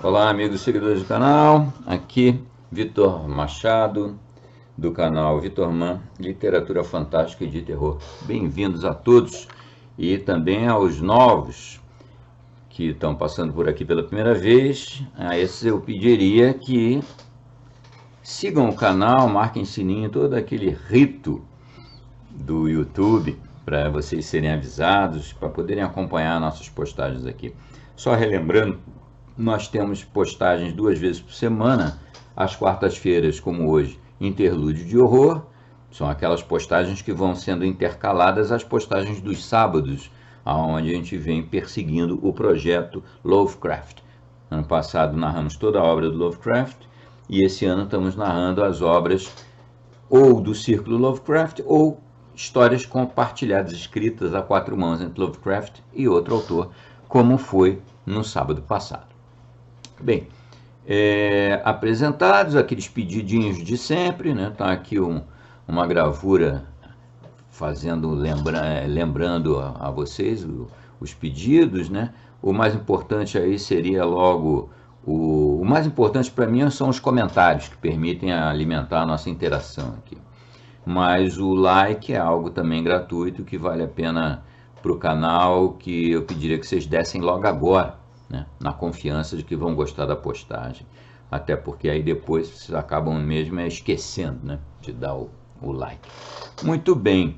Olá, amigos seguidores do canal. Aqui Vitor Machado, do canal Vitor Man, Literatura Fantástica e de Terror. Bem-vindos a todos e também aos novos que estão passando por aqui pela primeira vez. A esses eu pediria que sigam o canal, marquem sininho, todo aquele rito do YouTube para vocês serem avisados, para poderem acompanhar nossas postagens aqui. Só relembrando, nós temos postagens 2 vezes por semana, às quartas-feiras, como hoje, Interlúdio de Horror. São aquelas postagens que vão sendo intercaladas às postagens dos sábados, onde a gente vem perseguindo o projeto Lovecraft. Ano passado narramos toda a obra do Lovecraft e esse ano estamos narrando as obras ou do Círculo Lovecraft ou histórias compartilhadas, escritas a 4 mãos entre Lovecraft e outro autor, como foi no sábado passado. Bem, apresentados aqueles pedidinhos de sempre, né? Tá aqui uma gravura fazendo lembrando a vocês os pedidos, né? O mais importante aí seria logo o mais importante para mim são os comentários que permitem alimentar a nossa interação aqui. Mas o like é algo também gratuito que vale a pena para o canal, que eu pediria que vocês dessem logo agora, né? Na confiança de que vão gostar da postagem, até porque aí depois vocês acabam mesmo esquecendo, né, de dar o like. Muito bem,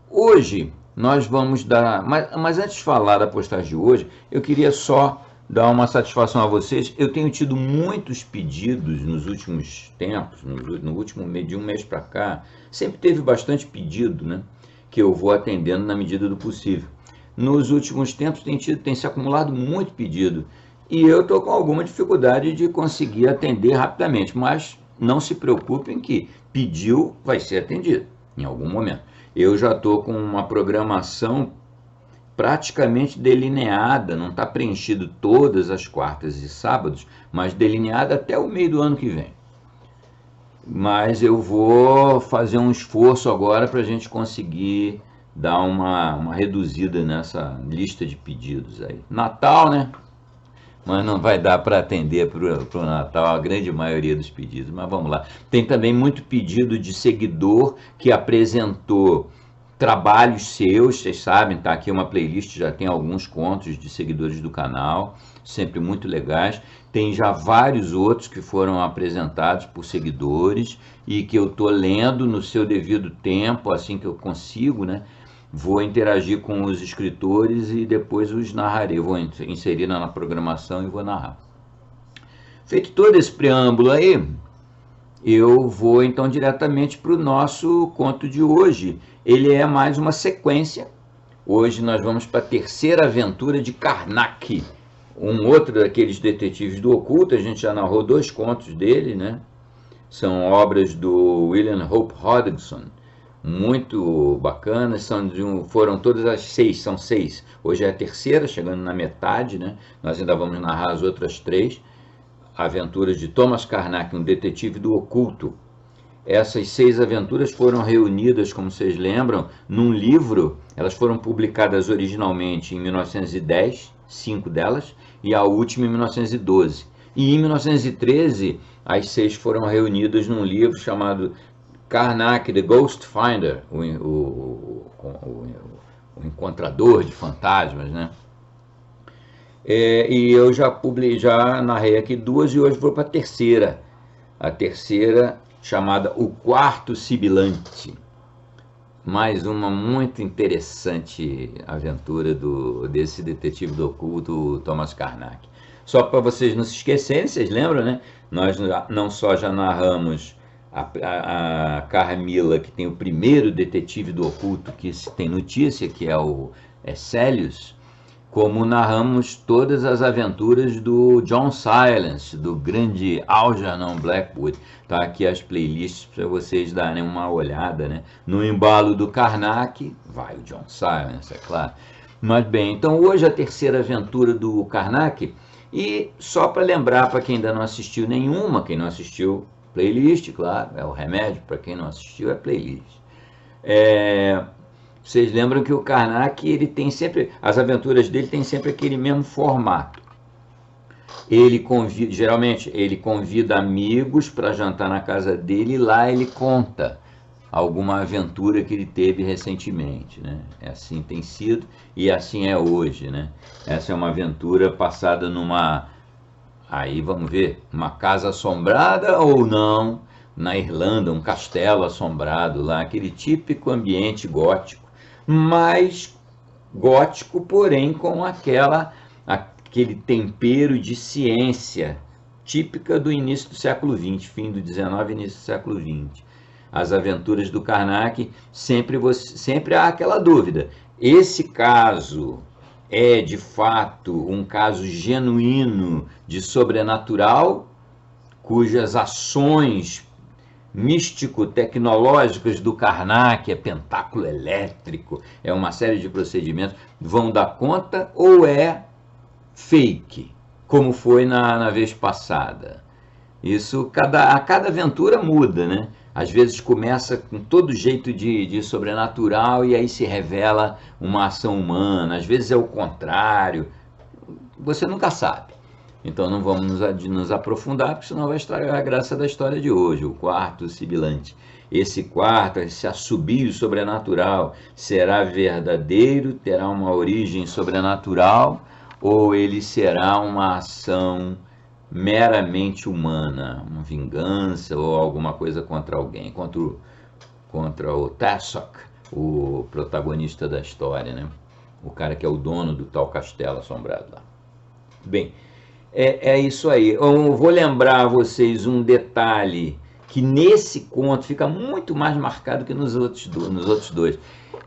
hoje nós vamos dar, mas antes de falar da postagem de hoje, eu queria só dar uma satisfação a vocês. Eu tenho tido muitos pedidos nos últimos tempos, no último mês, de um mês para cá, sempre teve bastante pedido, né, que eu vou atendendo na medida do possível. Nos últimos tempos tem se acumulado muito pedido e eu estou com alguma dificuldade de conseguir atender rapidamente, mas não se preocupem que pediu, vai ser atendido em algum momento. Eu já estou com uma programação praticamente delineada, não está preenchido todas as quartas e sábados, mas delineada até o meio do ano que vem. Mas eu vou fazer um esforço agora para a gente conseguir dar uma reduzida nessa lista de pedidos aí. Natal, né? Mas não vai dar para atender para o Natal a grande maioria dos pedidos, mas vamos lá. Tem também muito pedido de seguidor que apresentou trabalhos seus, vocês sabem, tá aqui uma playlist, já tem alguns contos de seguidores do canal, sempre muito legais. Tem já vários outros que foram apresentados por seguidores e que eu estou lendo no seu devido tempo, assim que eu consigo, né? Vou interagir com os escritores e depois os narrarei. Vou inserir na programação e vou narrar. Feito todo esse preâmbulo aí, eu vou então diretamente para o nosso conto de hoje. Ele é mais uma sequência. Hoje nós vamos para a terceira aventura de Karnak, um outro daqueles detetives do oculto. A gente já narrou 2 contos dele, né? São obras do William Hope Hodgson, muito bacanas. Foram todas as 6, são 6. Hoje é a terceira, chegando na metade, né? Nós ainda vamos narrar as outras 3. Aventuras de Thomas Karnak, um detetive do oculto. Essas 6 aventuras foram reunidas, como vocês lembram, num livro. Elas foram publicadas originalmente em 1910, 5 delas, e a última em 1912. E em 1913, as 6 foram reunidas num livro chamado Karnak, The Ghost Finder, o encontrador de fantasmas, né? E eu já narrei aqui 2 e hoje vou para a terceira. A terceira, chamada O Quarto Sibilante. Mais uma muito interessante aventura desse detetive do oculto, Thomas Karnak. Só para vocês não se esquecerem, vocês lembram, né? Nós não só já narramos a Carmila, que tem o primeiro detetive do oculto que se tem notícia, que é o Célius, como narramos todas as aventuras do John Silence, do grande Algernon Blackwood. Tá aqui as playlists para vocês darem uma olhada, né? No embalo do Karnak, vai o John Silence, é claro. Mas bem, então hoje a terceira aventura do Karnak, e só para lembrar para quem ainda não assistiu nenhuma, quem não assistiu, playlist, claro, é o remédio, para quem não assistiu é playlist. Vocês lembram que o Karnak, ele tem sempre, as aventuras dele tem sempre aquele mesmo formato. Geralmente ele convida amigos para jantar na casa dele e lá ele conta alguma aventura que ele teve recentemente, né? Assim tem sido e assim é hoje, né? Essa é uma aventura passada numa, aí vamos ver, uma casa assombrada ou não, na Irlanda, um castelo assombrado lá, aquele típico ambiente gótico, mas gótico, porém com aquele tempero de ciência típica do início do século XX, fim do XIX, início do século XX. As aventuras do Karnak, sempre há aquela dúvida. Esse caso é de fato um caso genuíno de sobrenatural, cujas ações místico-tecnológicas do Karnak, é pentáculo elétrico, é uma série de procedimentos, vão dar conta, ou é fake, como foi na vez passada? Isso, a cada aventura muda, né? Às vezes começa com todo jeito de sobrenatural e aí se revela uma ação humana, às vezes é o contrário, você nunca sabe. Então não vamos nos aprofundar, porque senão vai estragar a graça da história de hoje, o quarto sibilante. Esse quarto, esse assobio sobrenatural, será verdadeiro, terá uma origem sobrenatural, ou ele será uma ação meramente humana, uma vingança ou alguma coisa contra alguém, contra o Tassok, o protagonista da história, né? O cara que é o dono do tal castelo assombrado lá. Bem, é isso aí. Eu vou lembrar a vocês um detalhe que nesse conto fica muito mais marcado que nos outros dois.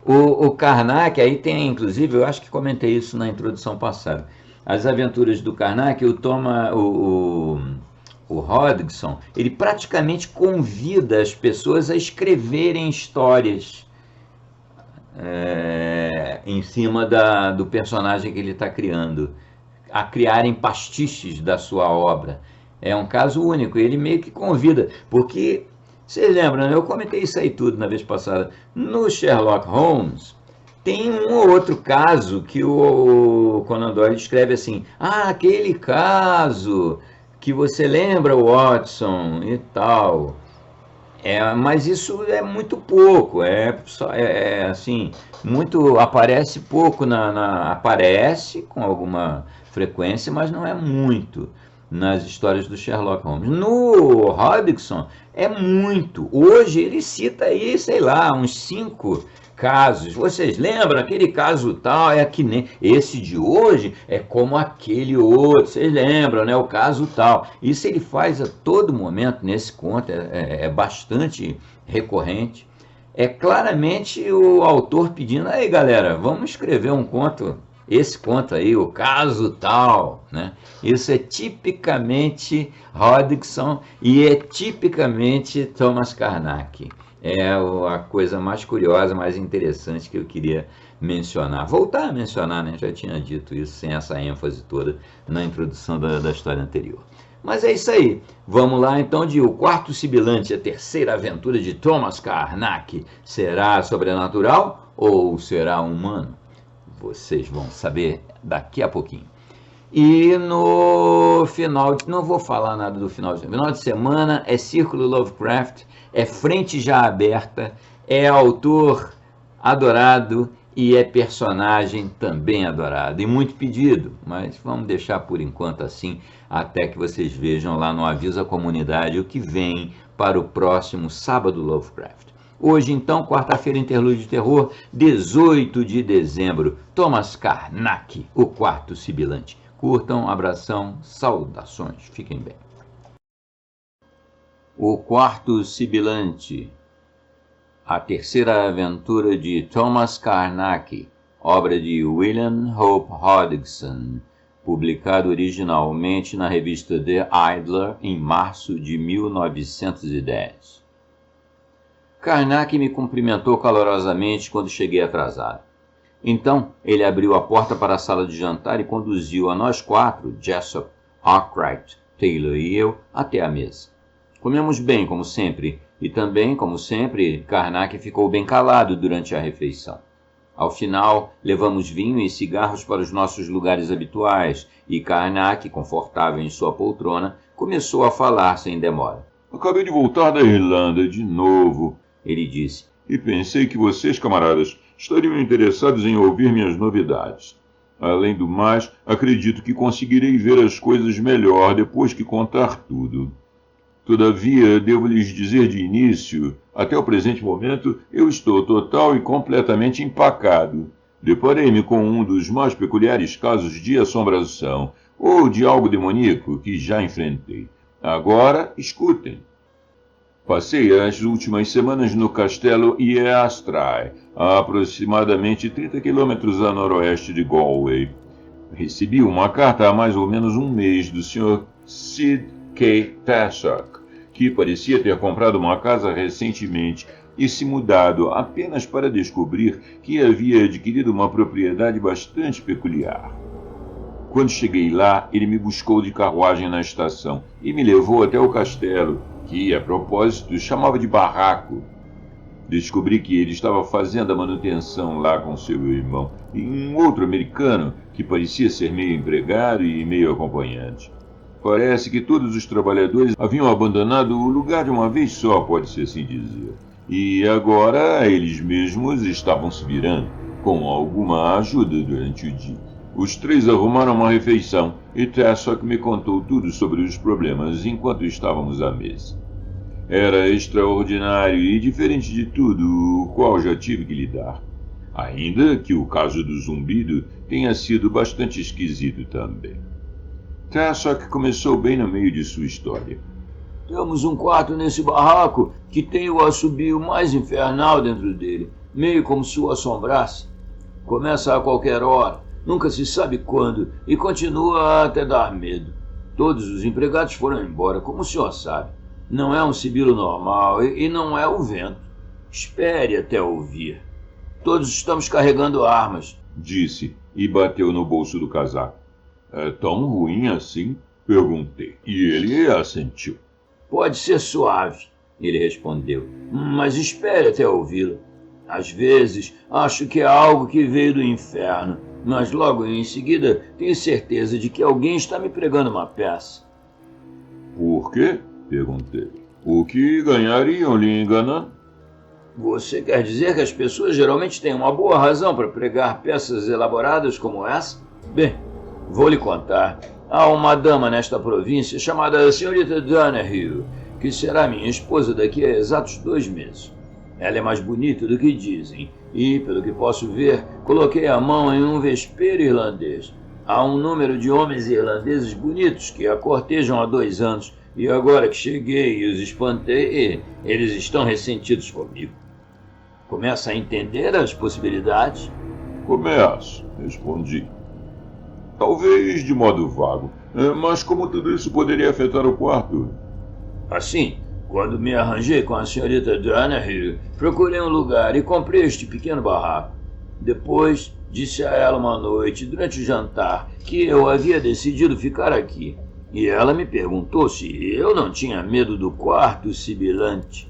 O Karnak, aí tem, inclusive, eu acho que comentei isso na introdução passada. As aventuras do Karnak, o Hodgson, ele praticamente convida as pessoas a escreverem histórias em cima do personagem que ele está criando, a criarem pastiches da sua obra. É um caso único, ele meio que convida, porque, vocês lembram, né? Eu comentei isso aí tudo na vez passada, no Sherlock Holmes, tem um ou outro caso que o Conan Doyle escreve assim, aquele caso que você lembra, Watson, e tal. Mas isso é muito pouco, assim, muito, aparece pouco, aparece com alguma frequência, mas não é muito nas histórias do Sherlock Holmes. No Hodgson é muito, hoje ele cita aí, sei lá, uns 5 casos. Vocês lembram aquele caso tal, é que nem esse de hoje é como aquele outro, vocês lembram, né, o caso tal. Isso ele faz a todo momento nesse conto, é bastante recorrente. É claramente o autor pedindo, aí galera, vamos escrever um conto, esse conto aí, o caso tal, né? Isso é tipicamente Hodgson e é tipicamente Thomas Karnak. É a coisa mais curiosa, mais interessante que eu queria mencionar. Voltar a mencionar, né? Já tinha dito isso sem essa ênfase toda na introdução da história anterior. Mas é isso aí. Vamos lá então de O Quarto Sibilante, a terceira aventura de Thomas Karnak. Será sobrenatural ou será humano? Vocês vão saber daqui a pouquinho. E no final, não vou falar nada do final de semana, é Círculo Lovecraft, é frente já aberta, é autor adorado e é personagem também adorado e muito pedido, mas vamos deixar por enquanto assim, até que vocês vejam lá no Aviso à Comunidade o que vem para o próximo Sábado Lovecraft. Hoje, então, quarta-feira, Interlúdio de Terror, 18 de dezembro, Thomas Karnak, O Quarto Sibilante. Curtam, abração, saudações, fiquem bem. O Quarto Sibilante, a terceira aventura de Thomas Karnak, obra de William Hope Hodgson, publicado originalmente na revista The Idler em março de 1910. Karnak me cumprimentou calorosamente quando cheguei atrasado. Então, ele abriu a porta para a sala de jantar e conduziu a nós 4, Jessop, Arkwright, Taylor e eu, até a mesa. Comemos bem, como sempre, e também, como sempre, Karnak ficou bem calado durante a refeição. Ao final, levamos vinho e cigarros para os nossos lugares habituais, e Karnak, confortável em sua poltrona, começou a falar sem demora. Acabei de voltar da Irlanda de novo, ele disse, e pensei que vocês, camaradas, estariam interessados em ouvir minhas novidades. Além do mais, acredito que conseguirei ver as coisas melhor depois que contar tudo. Todavia, devo lhes dizer de início, até o presente momento, eu estou total e completamente empacado. Deparei-me com um dos mais peculiares casos de assombração, ou de algo demoníaco, que já enfrentei. Agora, escutem. Passei as últimas semanas no castelo Eastrai, a aproximadamente 30 quilômetros a noroeste de Galway. Recebi uma carta há mais ou menos um mês do Sr. Sid K. Tassok, que parecia ter comprado uma casa recentemente e se mudado apenas para descobrir que havia adquirido uma propriedade bastante peculiar. Quando cheguei lá, ele me buscou de carruagem na estação e me levou até o castelo, que, a propósito, chamava de barraco. Descobri que ele estava fazendo a manutenção lá com seu irmão e um outro americano que parecia ser meio empregado e meio acompanhante. Parece que todos os trabalhadores haviam abandonado o lugar de uma vez só, pode-se assim dizer. E agora eles mesmos estavam se virando, com alguma ajuda durante o dia. Os três arrumaram uma refeição e Tassok me contou tudo sobre os problemas enquanto estávamos à mesa. Era extraordinário e diferente de tudo o qual já tive que lidar. Ainda que o caso do zumbido tenha sido bastante esquisito também. Tassok começou bem no meio de sua história. Temos um quarto nesse barraco que tem o assobio mais infernal dentro dele, meio como se o assombrasse. Começa a qualquer hora, nunca se sabe quando, e continua até dar medo. Todos os empregados foram embora, como o senhor sabe. Não é um sibilo normal e não é o vento. Espere até ouvir. Todos estamos carregando armas, disse e bateu no bolso do casaco. É tão ruim assim? Perguntei, e ele assentiu. Pode ser suave, ele respondeu, mas espere até ouvi-lo. Às vezes, acho que é algo que veio do inferno, mas logo em seguida tenho certeza de que alguém está me pregando uma peça. Por quê? Perguntei. O que ganhariam lhe enganando? Você quer dizer que as pessoas geralmente têm uma boa razão para pregar peças elaboradas como essa? Bem, vou lhe contar. Há uma dama nesta província chamada Senhorita Donahue, que será minha esposa daqui a exatos 2 meses. Ela é mais bonita do que dizem, e, pelo que posso ver, coloquei a mão em um vespeiro irlandês. Há um número de homens irlandeses bonitos que a cortejam há 2 anos, e agora que cheguei e os espantei, eles estão ressentidos comigo. Começa a entender as possibilidades? Começo, respondi. Talvez de modo vago, mas como tudo isso poderia afetar o quarto? Assim, quando me arranjei com a senhorita Donahue, procurei um lugar e comprei este pequeno barraco. Depois, disse a ela uma noite, durante o jantar, que eu havia decidido ficar aqui. E ela me perguntou se eu não tinha medo do quarto sibilante.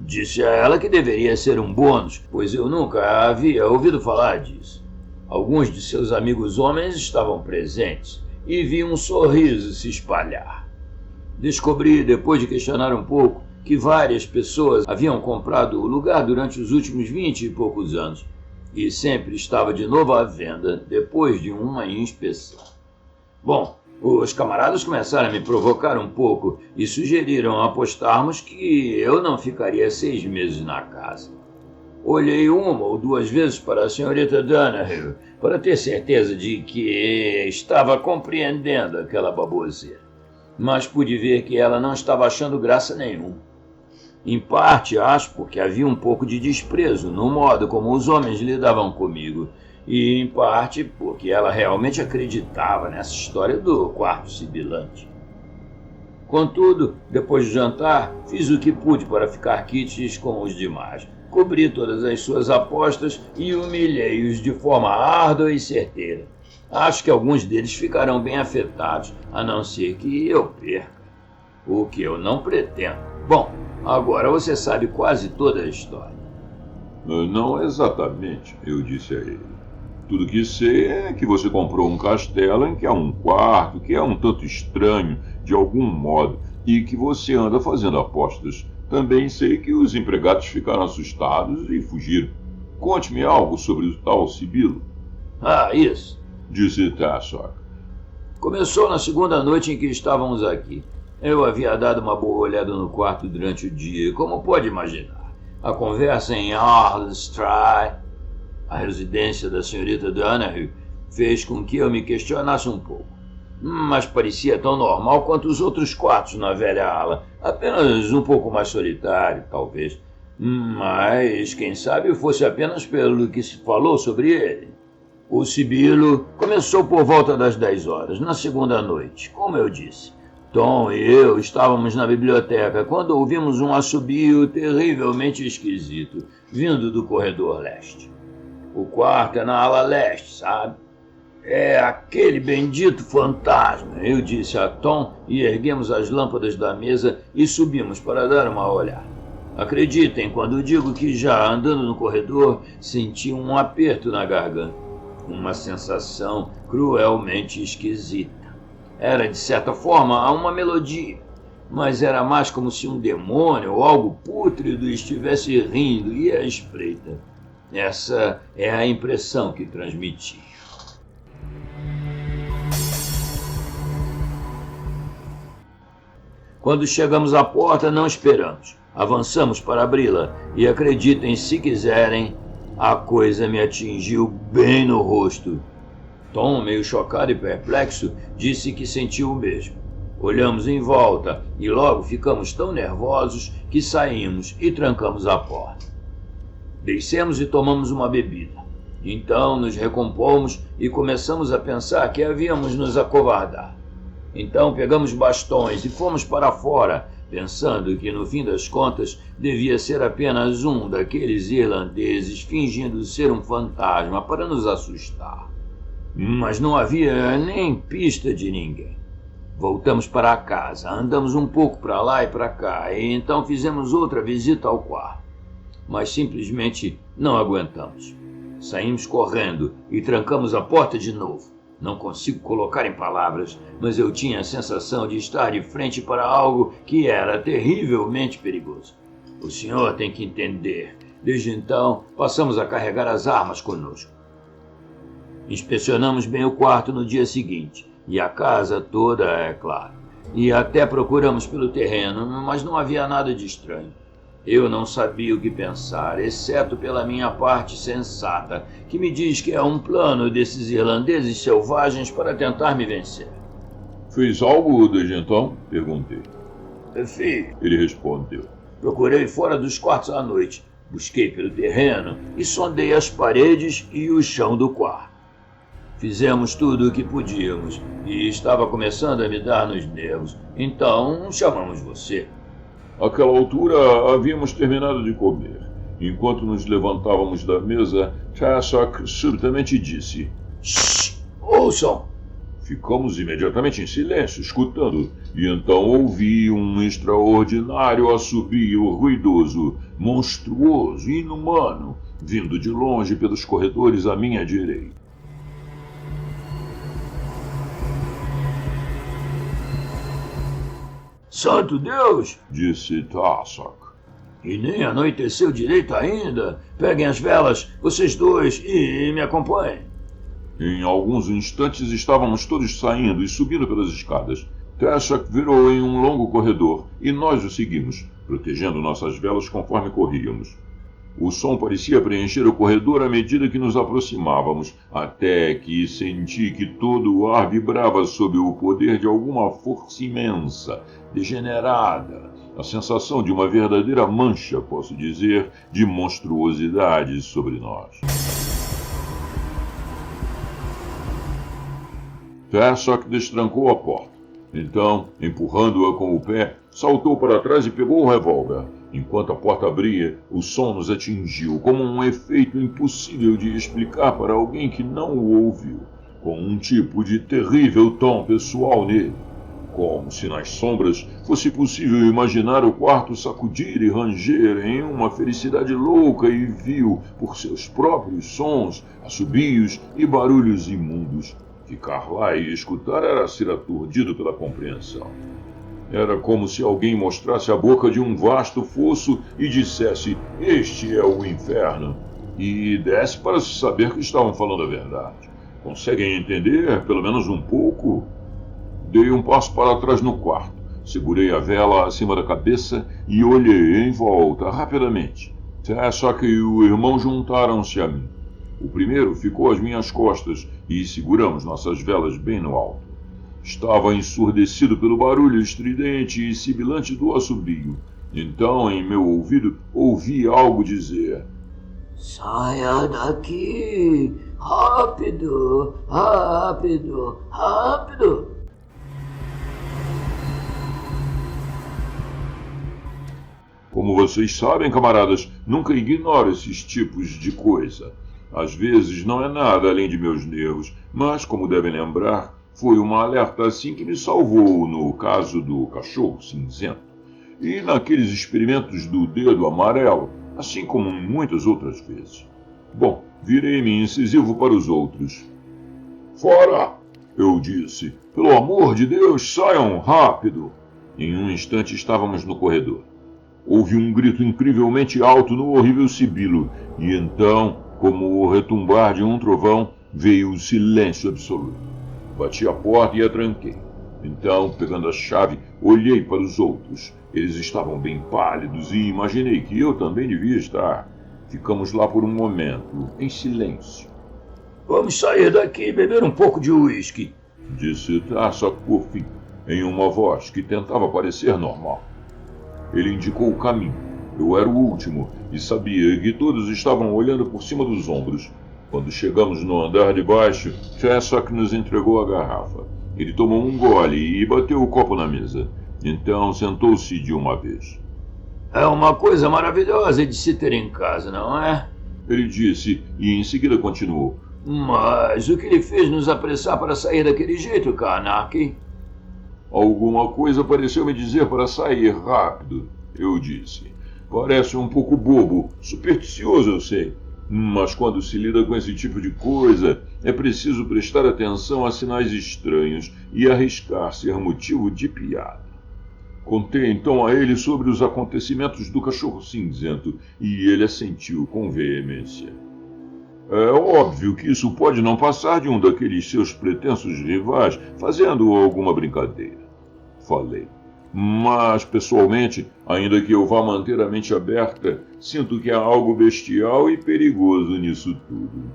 Disse a ela que deveria ser um bônus, pois eu nunca havia ouvido falar disso. Alguns de seus amigos homens estavam presentes e vi um sorriso se espalhar. Descobri, depois de questionar um pouco, que várias pessoas haviam comprado o lugar durante os últimos 20 e poucos anos e sempre estava de novo à venda depois de uma inspeção. Bom, os camaradas começaram a me provocar um pouco e sugeriram apostarmos que eu não ficaria 6 meses na casa. Olhei 1 ou 2 vezes para a senhorita Donahue para ter certeza de que estava compreendendo aquela baboseira, mas pude ver que ela não estava achando graça nenhuma. Em parte, acho, porque havia um pouco de desprezo no modo como os homens lidavam comigo, e em parte porque ela realmente acreditava nessa história do quarto sibilante. Contudo, depois do jantar, fiz o que pude para ficar quites com os demais. Cobri todas as suas apostas e humilhei-os de forma árdua e certeira. Acho que alguns deles ficarão bem afetados, a não ser que eu perca, o que eu não pretendo. Bom, agora você sabe quase toda a história. Não exatamente, eu disse a ele. Tudo que sei é que você comprou um castelo em que há um quarto que é um tanto estranho, de algum modo, e que você anda fazendo apostas. Também sei que os empregados ficaram assustados e fugiram. Conte-me algo sobre o tal Sibilo. Ah, isso. Disse Tassok. Começou na segunda noite em que estávamos aqui. Eu havia dado uma boa olhada no quarto durante o dia, como pode imaginar. A conversa em Arlestry, a residência da senhorita Donahue, fez com que eu me questionasse um pouco. Mas parecia tão normal quanto os outros quartos na velha ala, apenas um pouco mais solitário, talvez. Mas, quem sabe, fosse apenas pelo que se falou sobre ele. O Sibilo começou por volta das 10 horas, na segunda noite, como eu disse. Tom e eu estávamos na biblioteca quando ouvimos um assobio terrivelmente esquisito, vindo do corredor leste. O quarto é na ala leste, sabe? É aquele bendito fantasma, eu disse a Tom e erguemos as lâmpadas da mesa e subimos para dar uma olhada. Acreditem quando digo que já andando no corredor senti um aperto na garganta, uma sensação cruelmente esquisita. Era de certa forma uma melodia, mas era mais como se um demônio ou algo pútrido estivesse rindo e à espreita. Essa é a impressão que transmitia. Quando chegamos à porta, não esperamos. Avançamos para abri-la e acreditem se quiserem, a coisa me atingiu bem no rosto. Tom, meio chocado e perplexo, disse que sentiu o mesmo. Olhamos em volta e logo ficamos tão nervosos que saímos e trancamos a porta. Descemos e tomamos uma bebida. Então nos recompomos e começamos a pensar que havíamos nos acovardado. Então pegamos bastões e fomos para fora, pensando que no fim das contas devia ser apenas um daqueles irlandeses fingindo ser um fantasma para nos assustar. Mas não havia nem pista de ninguém. Voltamos para a casa, andamos um pouco para lá e para cá, e então fizemos outra visita ao quarto. Mas simplesmente não aguentamos. Saímos correndo e trancamos a porta de novo. Não consigo colocar em palavras, mas eu tinha a sensação de estar de frente para algo que era terrivelmente perigoso. O senhor tem que entender. Desde então, passamos a carregar as armas conosco. Inspecionamos bem o quarto no dia seguinte, e a casa toda, é claro. E até procuramos pelo terreno, mas não havia nada de estranho. Eu não sabia o que pensar, exceto pela minha parte sensata, que me diz que é um plano desses irlandeses selvagens para tentar me vencer. Fez algo desde então? Perguntei. Fiz. Ele respondeu. Procurei fora dos quartos à noite, busquei pelo terreno e sondei as paredes e o chão do quarto. Fizemos tudo o que podíamos e estava começando a me dar nos nervos, então chamamos você. Àquela altura, havíamos terminado de comer. Enquanto nos levantávamos da mesa, Tassok subitamente disse: Shhh! Ouçam! Ficamos imediatamente em silêncio, escutando, e então ouvi um extraordinário assobio ruidoso, monstruoso e inumano, vindo de longe pelos corredores à minha direita. Santo Deus! Disse Tassok. E nem anoiteceu direito ainda. Peguem as velas, vocês dois, e me acompanhem. Em alguns instantes estávamos todos saindo e subindo pelas escadas. Tassok virou em um longo corredor e nós o seguimos, protegendo nossas velas conforme corríamos. O som parecia preencher o corredor à medida que nos aproximávamos, até que senti que todo o ar vibrava sob o poder de alguma força imensa, degenerada, a sensação de uma verdadeira mancha, posso dizer, de monstruosidade sobre nós. Tassok destrancou a porta. Então, empurrando-a com o pé, saltou para trás e pegou o revólver. Enquanto a porta abria, o som nos atingiu como um efeito impossível de explicar para alguém que não o ouviu, com um tipo de terrível tom pessoal nele. Como se nas sombras fosse possível imaginar o quarto sacudir e ranger em uma felicidade louca e vil por seus próprios sons, assobios e barulhos imundos. Ficar lá e escutar era ser aturdido pela compreensão. Era como se alguém mostrasse a boca de um vasto fosso e dissesse: "Este é o inferno", e desse para se saber que estavam falando a verdade. Conseguem entender, pelo menos um pouco? Dei um passo para trás no quarto, segurei a vela acima da cabeça e olhei em volta rapidamente. Só que o irmão juntaram-se a mim. O primeiro ficou às minhas costas e seguramos nossas velas bem no alto. Estava ensurdecido pelo barulho estridente e sibilante do assobio. Então, em meu ouvido, ouvi algo dizer: "Saia daqui! Rápido! Rápido! Rápido!" Como vocês sabem, camaradas, nunca ignoro esses tipos de coisa. Às vezes não é nada além de meus nervos, mas, como devem lembrar, foi uma alerta assim que me salvou no caso do cachorro cinzento. E naqueles experimentos do dedo amarelo, assim como muitas outras vezes. Bom, virei-me incisivo para os outros. "Fora!" eu disse. "Pelo amor de Deus, saiam rápido!" Em um instante estávamos no corredor. Houve um grito incrivelmente alto no horrível sibilo, e então, como o retumbar de um trovão, veio o silêncio absoluto. Bati a porta e a tranquei. Então, pegando a chave, olhei para os outros. Eles estavam bem pálidos e imaginei que eu também devia estar. Ficamos lá por um momento, em silêncio. "Vamos sair daqui e beber um pouco de uísque", disse Tassacofi, em uma voz que tentava parecer normal. Ele indicou o caminho. Eu era o último e sabia que todos estavam olhando por cima dos ombros. Quando chegamos no andar de baixo, Fessock nos entregou a garrafa. Ele tomou um gole e bateu o copo na mesa. Então sentou-se de uma vez. "É uma coisa maravilhosa de se ter em casa, não é?" Ele disse e em seguida continuou. "Mas o que lhe fez nos apressar para sair daquele jeito, Karnak?" Alguma coisa pareceu me dizer para sair rápido, eu disse. Parece um pouco bobo, supersticioso, eu sei. Mas quando se lida com esse tipo de coisa, é preciso prestar atenção a sinais estranhos e arriscar ser motivo de piada. Contei então a ele sobre os acontecimentos do cachorro cinzento e ele assentiu com veemência. É óbvio que isso pode não passar de um daqueles seus pretensos rivais fazendo alguma brincadeira, falei. Mas, pessoalmente, ainda que eu vá manter a mente aberta, sinto que há algo bestial e perigoso nisso tudo.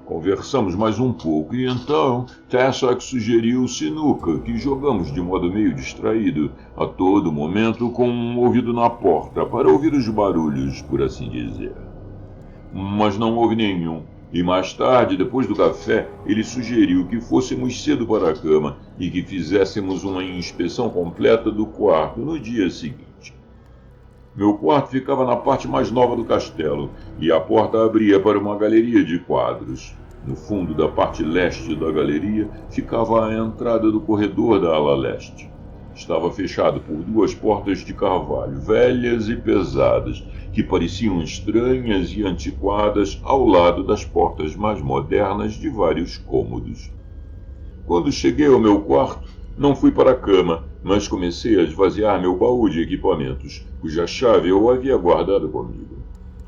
Conversamos mais um pouco e então Tassac sugeriu sinuca, que jogamos de modo meio distraído, a todo momento com um ouvido na porta para ouvir os barulhos, por assim dizer. Mas não houve nenhum, e mais tarde, depois do café, ele sugeriu que fôssemos cedo para a cama e que fizéssemos uma inspeção completa do quarto no dia seguinte. Meu quarto ficava na parte mais nova do castelo e a porta abria para uma galeria de quadros. No fundo da parte leste da galeria ficava a entrada do corredor da ala leste. Estava fechado por duas portas de carvalho, velhas e pesadas, que pareciam estranhas e antiquadas ao lado das portas mais modernas de vários cômodos. Quando cheguei ao meu quarto, não fui para a cama, mas comecei a esvaziar meu baú de equipamentos, cuja chave eu havia guardado comigo.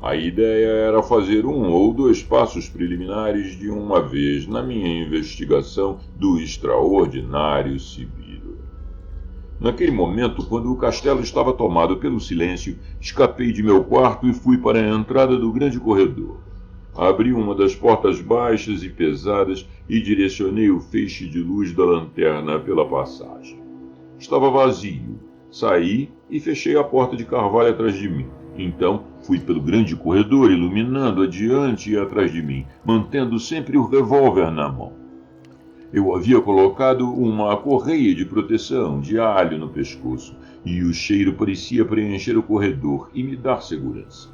A ideia era fazer 1 ou 2 passos preliminares de uma vez na minha investigação do extraordinário Sibilo. Naquele momento, quando o castelo estava tomado pelo silêncio, escapei de meu quarto e fui para a entrada do grande corredor. Abri uma das portas baixas e pesadas e direcionei o feixe de luz da lanterna pela passagem. Estava vazio. Saí e fechei a porta de carvalho atrás de mim. Então, fui pelo grande corredor, iluminando adiante e atrás de mim, mantendo sempre o revólver na mão. Eu havia colocado uma correia de proteção de alho no pescoço, e o cheiro parecia preencher o corredor e me dar segurança.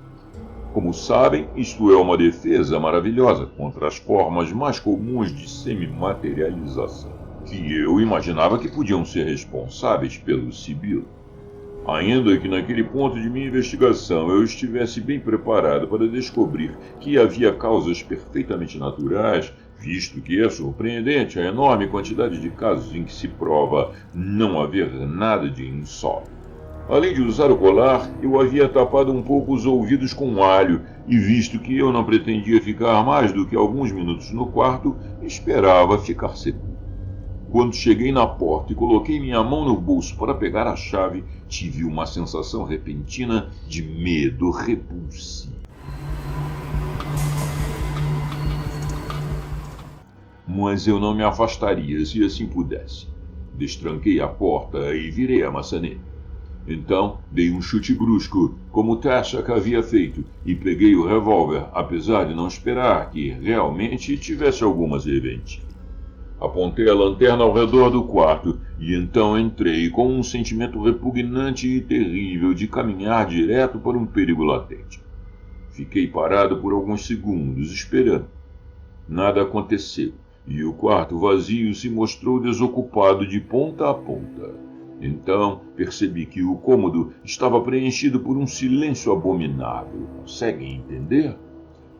Como sabem, isto é uma defesa maravilhosa contra as formas mais comuns de semimaterialização. que eu imaginava que podiam ser responsáveis pelo sibilo. Ainda que naquele ponto de minha investigação eu estivesse bem preparado para descobrir que havia causas perfeitamente naturais, visto que é surpreendente a enorme quantidade de casos em que se prova não haver nada de insólito. Além de usar o colar, eu havia tapado um pouco os ouvidos com alho e, visto que eu não pretendia ficar mais do que alguns minutos no quarto, esperava ficar seguro. Quando cheguei na porta e coloquei minha mão no bolso para pegar a chave, tive uma sensação repentina de medo repulsivo. Mas eu não me afastaria se assim pudesse. Destranquei a porta e virei a maçaneta. Então, dei um chute brusco, como Tashak havia feito, e peguei o revólver, apesar de não esperar que realmente tivesse alguma serventia. Apontei a lanterna ao redor do quarto e então entrei com um sentimento repugnante e terrível de caminhar direto para um perigo latente. Fiquei parado por alguns segundos, esperando. Nada aconteceu e o quarto vazio se mostrou desocupado de ponta a ponta. Então percebi que o cômodo estava preenchido por um silêncio abominável. Conseguem entender?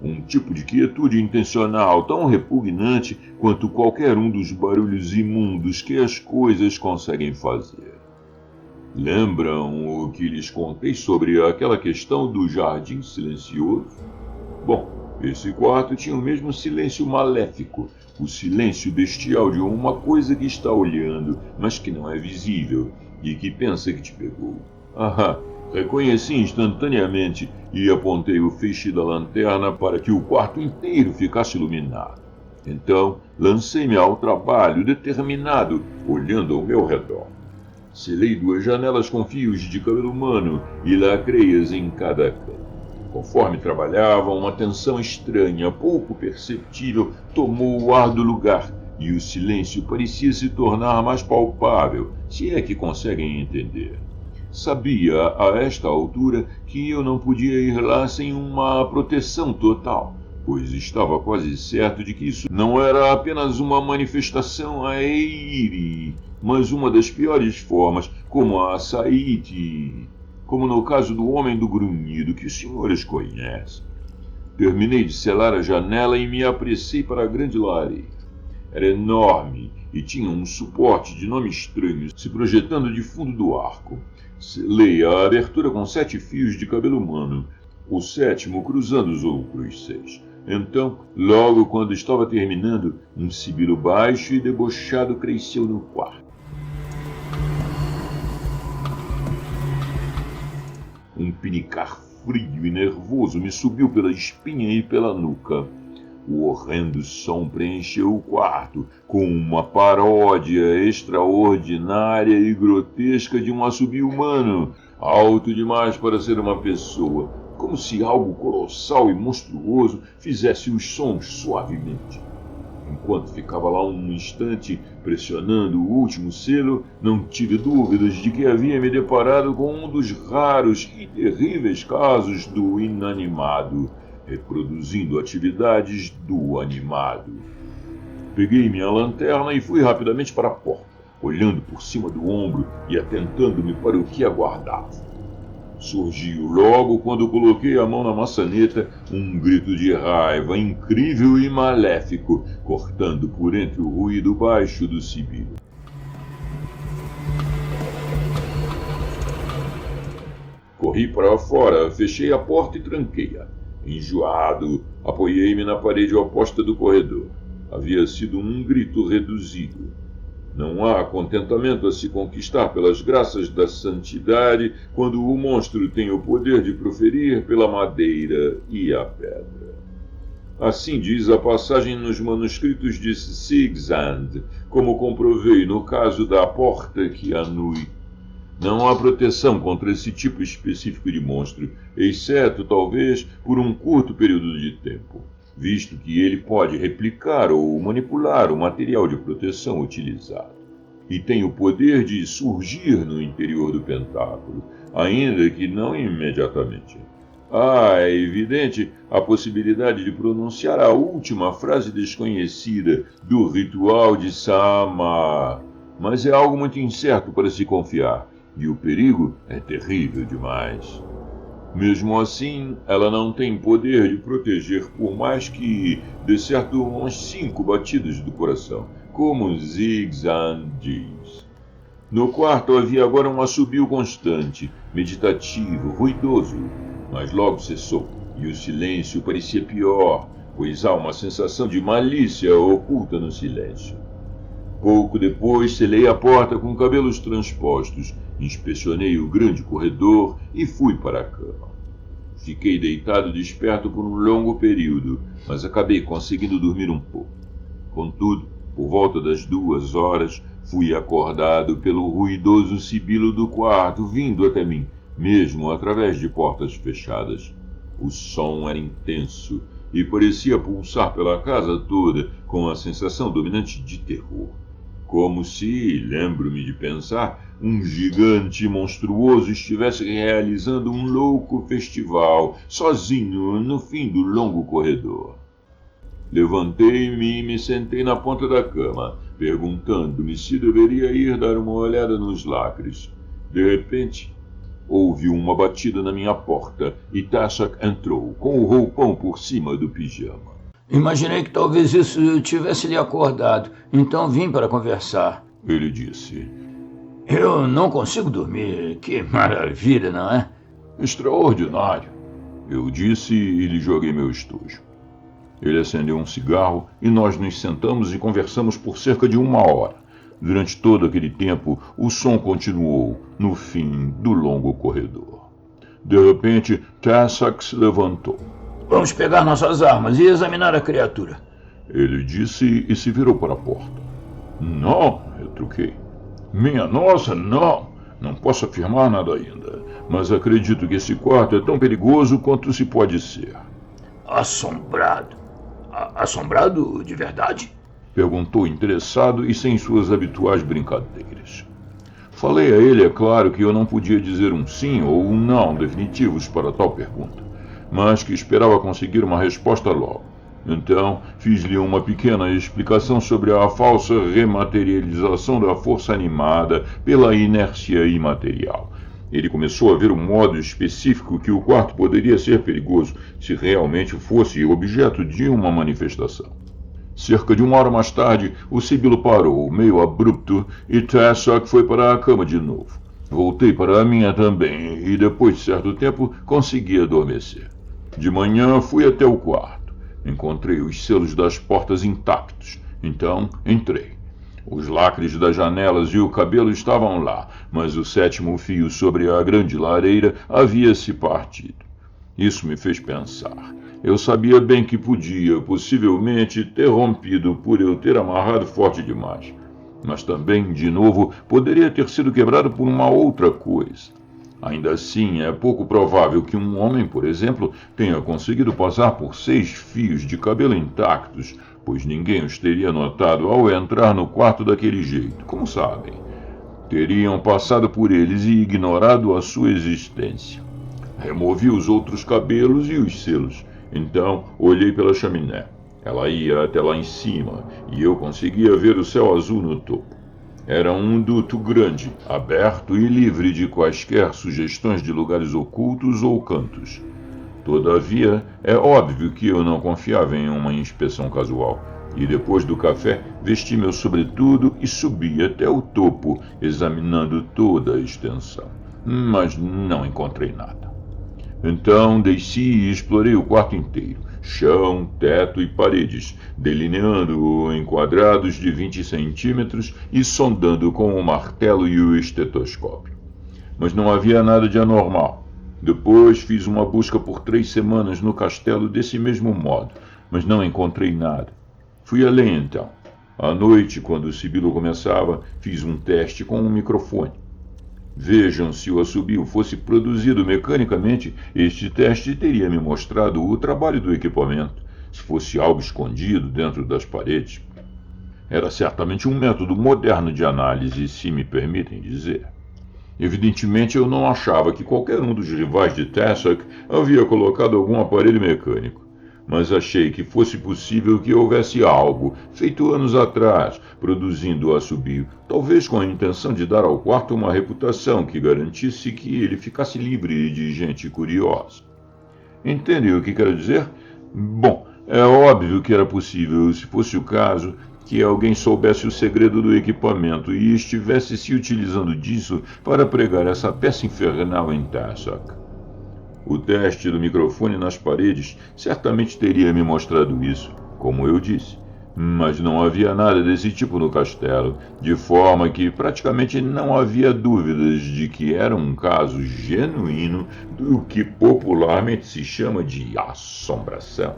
Um tipo de quietude intencional tão repugnante quanto qualquer um dos barulhos imundos que as coisas conseguem fazer. Lembram o que lhes contei sobre aquela questão do jardim silencioso? Bom, esse quarto tinha o mesmo silêncio maléfico, o silêncio bestial de uma coisa que está olhando, mas que não é visível, e que pensa que te pegou. Reconheci instantaneamente e apontei o feixe da lanterna para que o quarto inteiro ficasse iluminado. Então, lancei-me ao trabalho, determinado, olhando ao meu redor. Selei 2 janelas com fios de cabelo humano e lacrei-as em cada canto. Conforme trabalhava, uma tensão estranha, pouco perceptível, tomou o ar do lugar e o silêncio parecia se tornar mais palpável, se é que conseguem entender. Sabia, a esta altura, que eu não podia ir lá sem uma proteção total, pois estava quase certo de que isso não era apenas uma manifestação aeire, mas uma das piores formas, como a Saiti, como no caso do Homem do Grunhido, que os senhores conhecem. Terminei de selar a janela e me apressei para a grande lareira. Era enorme e tinha um suporte de nome estranho se projetando de fundo do arco. Selei a abertura com 7 fios de cabelo humano, o 7º cruzando os outros 6. Então, logo quando estava terminando, um sibilo baixo e debochado cresceu no quarto. Um pinicar frio e nervoso me subiu pela espinha e pela nuca. O horrendo som preencheu o quarto com uma paródia extraordinária e grotesca de um assobio humano, alto demais para ser uma pessoa, como se algo colossal e monstruoso fizesse os sons suavemente. Enquanto ficava lá um instante pressionando o último selo, não tive dúvidas de que havia me deparado com um dos raros e terríveis casos do inanimado, reproduzindo atividades do animado. Peguei minha lanterna e fui rapidamente para a porta, olhando por cima do ombro e atentando-me para o que aguardava. Surgiu logo quando coloquei a mão na maçaneta um grito de raiva incrível e maléfico, cortando por entre o ruído baixo do sibilo. Corri para fora, fechei a porta e tranquei-a. Enjoado, apoiei-me na parede oposta do corredor. Havia sido um grito reduzido. Não há contentamento a se conquistar pelas graças da santidade quando o monstro tem o poder de proferir pela madeira e a pedra. Assim diz a passagem nos manuscritos de Sigsand, como comprovei no caso da Porta que Anui. Não há proteção contra esse tipo específico de monstro, exceto, talvez, por um curto período de tempo, visto que ele pode replicar ou manipular o material de proteção utilizado, e tem o poder de surgir no interior do pentáculo, ainda que não imediatamente. É evidente a possibilidade de pronunciar a última frase desconhecida do ritual de Sama, mas é algo muito incerto para se confiar, e o perigo é terrível demais. Mesmo assim, ela não tem poder de proteger por mais que dê certo umas 5 batidas do coração, como Zigzag diz. No quarto havia agora um assobio constante, meditativo, ruidoso, mas logo cessou, e o silêncio parecia pior, pois há uma sensação de malícia oculta no silêncio. Pouco depois selei a porta com cabelos transpostos, inspecionei o grande corredor e fui para a cama. Fiquei deitado desperto por um longo período, mas acabei conseguindo dormir um pouco. Contudo, por volta das 2 horas, fui acordado pelo ruidoso sibilo do quarto vindo até mim, mesmo através de portas fechadas. O som era intenso e parecia pulsar pela casa toda com a sensação dominante de terror. Como se, lembro-me de pensar, um gigante monstruoso estivesse realizando um louco festival, sozinho, no fim do longo corredor. Levantei-me e me sentei na ponta da cama, perguntando-me se deveria ir dar uma olhada nos lacres. De repente, houve uma batida na minha porta e Tassak entrou, com o roupão por cima do pijama. Imaginei que talvez isso tivesse lhe acordado, então vim para conversar. Ele disse. Eu não consigo dormir. Que maravilha, não é? Extraordinário. Eu disse e lhe joguei meu estojo. Ele acendeu um cigarro e nós nos sentamos e conversamos por cerca de 1 hora. Durante todo aquele tempo, o som continuou no fim do longo corredor. De repente, Tassak se levantou. Vamos pegar nossas armas e examinar a criatura. Ele disse e se virou para a porta. Não, retruquei. Minha nossa, não. Não posso afirmar nada ainda, mas acredito que esse quarto é tão perigoso quanto se pode ser. Assombrado. Assombrado de verdade? Perguntou interessado e sem suas habituais brincadeiras. Falei a ele, é claro, que eu não podia dizer um sim ou um não definitivos para tal pergunta, mas que esperava conseguir uma resposta logo. Então, fiz-lhe uma pequena explicação sobre a falsa rematerialização da força animada pela inércia imaterial. Ele começou a ver um modo específico que o quarto poderia ser perigoso se realmente fosse objeto de uma manifestação. Cerca de 1 hora mais tarde, o sibilo parou, meio abrupto, e Tassak foi para a cama de novo. Voltei para a minha também, e depois de certo tempo consegui adormecer. De manhã fui até o quarto. Encontrei os selos das portas intactos. Então entrei. Os lacres das janelas e o cabelo estavam lá, mas o 7º fio sobre a grande lareira havia se partido. Isso me fez pensar. Eu sabia bem que podia, possivelmente, ter rompido por eu ter amarrado forte demais. Mas também, de novo, poderia ter sido quebrado por uma outra coisa. Ainda assim, é pouco provável que um homem, por exemplo, tenha conseguido passar por 6 fios de cabelo intactos, pois ninguém os teria notado ao entrar no quarto daquele jeito, como sabem. Teriam passado por eles e ignorado a sua existência. Removi os outros cabelos e os selos. Então, olhei pela chaminé. Ela ia até lá em cima, e eu conseguia ver o céu azul no topo. Era um duto grande, aberto e livre de quaisquer sugestões de lugares ocultos ou cantos. Todavia, é óbvio que eu não confiava em uma inspeção casual, e depois do café, vesti meu sobretudo e subi até o topo, examinando toda a extensão. Mas não encontrei nada. Então desci e explorei o quarto inteiro, chão, teto e paredes, delineando-o em quadrados de 20 centímetros e sondando com o martelo e o estetoscópio. Mas não havia nada de anormal. Depois fiz uma busca por 3 semanas no castelo desse mesmo modo, mas não encontrei nada. Fui além então. À noite, quando o sibilo começava, fiz um teste com um microfone. Vejam, se o assobio fosse produzido mecanicamente, este teste teria me mostrado o trabalho do equipamento, se fosse algo escondido dentro das paredes. Era certamente um método moderno de análise, se me permitem dizer. Evidentemente, eu não achava que qualquer um dos rivais de Tassoc havia colocado algum aparelho mecânico, mas achei que fosse possível que houvesse algo, feito anos atrás, produzindo o assobio, talvez com a intenção de dar ao quarto uma reputação que garantisse que ele ficasse livre de gente curiosa. Entende o que quero dizer? Bom, é óbvio que era possível, se fosse o caso, que alguém soubesse o segredo do equipamento e estivesse se utilizando disso para pregar essa peça infernal em Tassoc. O teste do microfone nas paredes certamente teria me mostrado isso, como eu disse, mas não havia nada desse tipo no castelo, de forma que praticamente não havia dúvidas de que era um caso genuíno do que popularmente se chama de assombração.